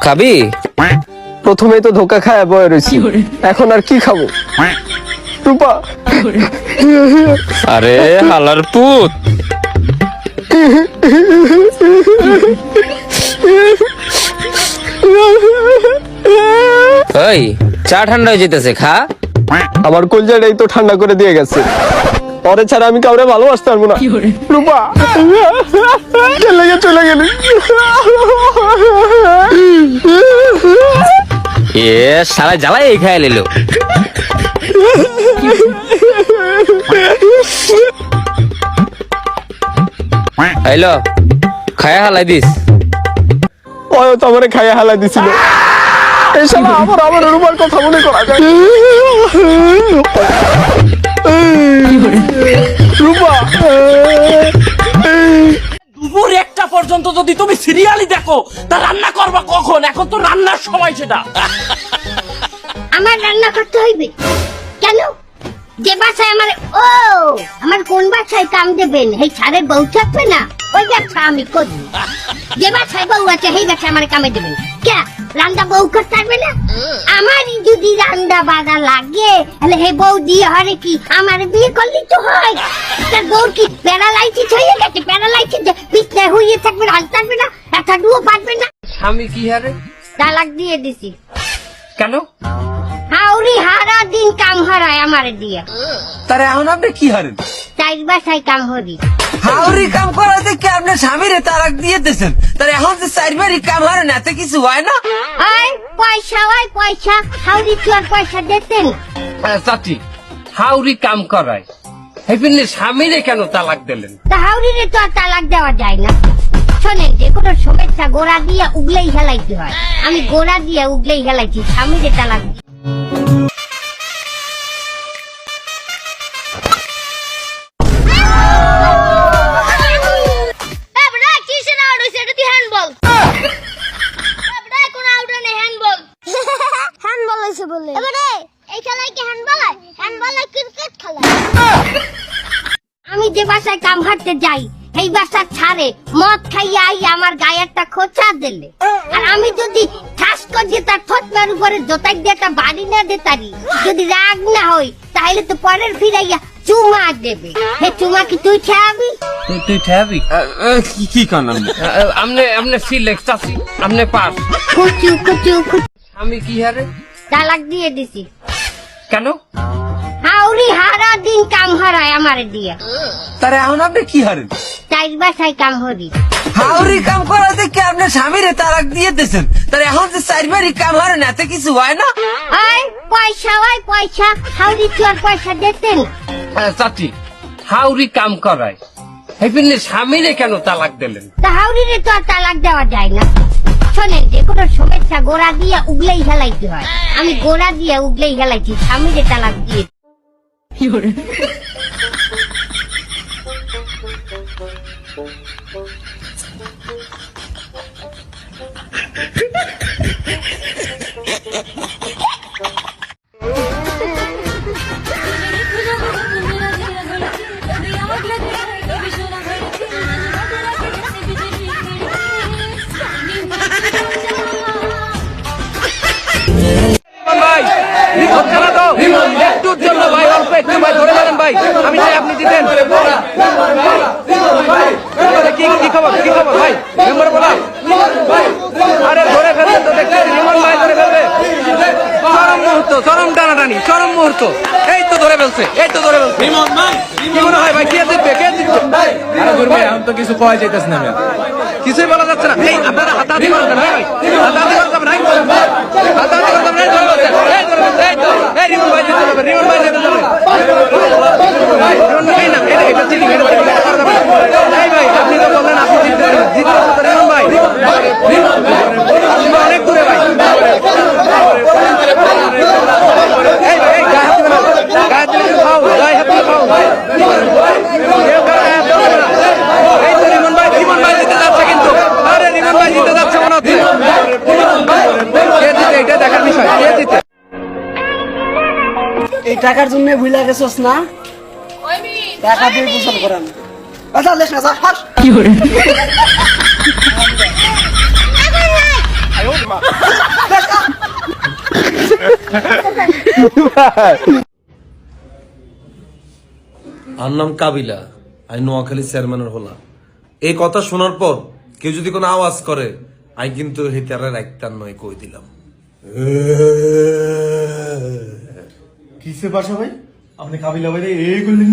খাবি? প্রথমেই তো ধোকা খায় বয়ে রয়েছি, এখন আর কি খাবো? রূপা, আরে হালার পুত, ওই চা ঠান্ডা হয়ে যেতেছে, খা। আমার কলজাটাই তো ঠান্ডা করে দিয়ে গেছে। পরে ছাড়া আমি কাউরে ভালোবাসতে পারবো না। রূপা চলে গেলি, চলে গেলি। এ সারা জ্বালাই এই খায় নিল। হ্যালো, খায়া হালাই দিস। ওই তো আমারে খাইয়া হালাই দিছিল। এই শালা আমার রূপার কথা মনে করা যায়। রূপা, দুপুর 1টা পর্যন্ত যদি তুমি সিরিয়ালই দেখো তা রান্না করবা কখন? এখন তো রান্নার সময় সেটা। আমার রান্না করতে হইবে কেন? যে বাসায় আমার কোন বাসায় কাম দেবেন? এই ছাড়ের বউ থাকবে না, ওই ব্যবসা আমি করি। যে বাসায় বউ আছে সেই বাসায় আমার কামে দেবেন কে? রান্না বউ করতে পারবে না? আমারই যদি রান্না বাড়া লাগে তাহলে হে বউ দিয়ে হরে কি আমার বিয়ে করলি তো হয়। তার বউ কি প্যারালাইসিস হয়ে গেছে? প্যারালাইসিস বিছনায় হইয়ে থাকবে, হাঁটতে পারবে না, একটা ডুও পারবে না। স্বামী কি হারে? তালাক দিয়ে দিছি। কেন? হাউরি হারা দিন কাম হারায় আমারে দিয়ে। তারে এখন আপনি কি হারেন? চাইর বাসায় কাম হরি। হাউরি কাম করাতে কি আপনি স্বামীরে তালাক দিয়ে দিয়েছেন? তার এখন যে চারবারই কাম হারেন এতে কিছু হয় না? ওই পয়সা, ওই পয়সা, হাউরি চুয়ার পয়সা দিতেন। চাচি, হাউরি কাম করায় হেপিনের স্বামীরে কেন তালাক দিলেন? তা হাউরিরে তো আর তালাক দেওয়া যায় না। শোনেন, যে কোনো সমস্যা গোড়া দিয়ে উগলেই হেলাইতে হয়। আমি গোড়া দিয়ে উগলেই হেলাইছি, স্বামীরে তালাক দিই। আমি যে বাসায় কাম হাঁটতে যাই এই বাসা ছাড়ে মদ খাইয়া আই আমার গায়ে একটা খোঁচা দিলে, আর আমি যদি ঠাস করে তার থতমার উপরে জোতাই দিয়ে একটা বাড়ি না দিতারি, যদি রাগ না হই তাহলে তো পরের ফিরাইয়া চুমা দেবে। হে চুমা কি তুই খাবি? তুই ঠাবি কি কান? আমনে সিলেক্ট চাচি, আমনে পাস। খুচু খুচু খুচু। আমি কি হারে? তালাক দিয়ে দিছি। কেন? হাউরি হারা দিন কাম হারায় আমারে দিয়ে। তারে এখন আপনি কি হারেন? চাইর বাসায় কাম হরি। হাউরি কাম করাতে কি আপনি স্বামীরে তালাক দিয়ে দিয়েছেন? তার এখন যে চারবারই কাম হারেন এতে কিছু হয় না? ওই পয়সা, ওই পয়সা, হাউরি চুয়ার পয়সা দিতেন। চাচি, হাউরি কাম করায় হেপিনের স্বামীরে কেন তালাক দিলেন? তা হাউরিরে তো আর তালাক দেওয়া যায় না। শোনেন, যে কোনো সমস্যা গোড়া দিয়ে উগলেই হেলাইতে হয়। আমি গোড়া দিয়ে উগলেই হেলাইছি, স্বামীরে তালাক দিয়ে। একটুর জন্য ভাই, অল্প একটু ভাই, ধরে নেন ভাই, আমি চাই আপনি দিতেন। কি খবর, কি খবর ভাই? মেম্বার বলা, আরে ধরে ফেলবেন তো, দেখতেছি রিমন ভাই ধরে ফেলবে। চরম মুহূর্ত, চরম টানাটানি, চরম মুহূর্ত। এই তো ধরে ফেলছে, এই তো ধরে ফেলছে। কি মনে হয় ভাই, কে জিতবে, কে জিতবে? এখন তো কিছু কয়া যাইতেছে না। কিছুই বলা যাচ্ছে না। এই আপনারা হাতাহাতি করবেন না ভাই, হাতাহাতি করবেন না, হাতাহাতি করবেন না। ধরে ফেলছে, এই ধরে ফেলছে, এই তো, এই রিমন ভাই জিতে যাবে, রিমন ভাই জিতে যাবে। রিমন ভাই না, এটা চিনি, এটা করা যাবে না। এই ভাই, আপনি তো বললেন আপনি জিততে পারবেন, জিততে পারবেন রিমন ভাই। আপনি অনেক দূরে ভাই। এই ভাই, এই গায়ে হাত দিবেন না, গায়ে হাত দিলে খাও, গায়ে হাত দিলে খাও। কেউ গায়ে হাত দিবে না। এই তো রিমন ভাই, রিমন ভাই জিতে যাচ্ছে কিন্তু। আরে রিমন ভাই জিতে যাচ্ছে মনে হচ্ছে। কে জিতে এটা দেখার বিষয়, কে জিতে। এই টাকার জন্য ভুলে গেছস না? টাকা দিয়ে গোসল করান। আচ্ছা লেখ না, যা হাস। আর নাম কাবিলা, আই নোয়াখালী চেয়ারম্যানের হলা। এই কথা শোনার পর কেউ যদি কোনো আওয়াজ করে, আই কিন্তু হেতারে রাখতাম নয়, কই দিলাম। কিসে বাসা ভাই, আপনি কাবিলা ভাই এই করলেন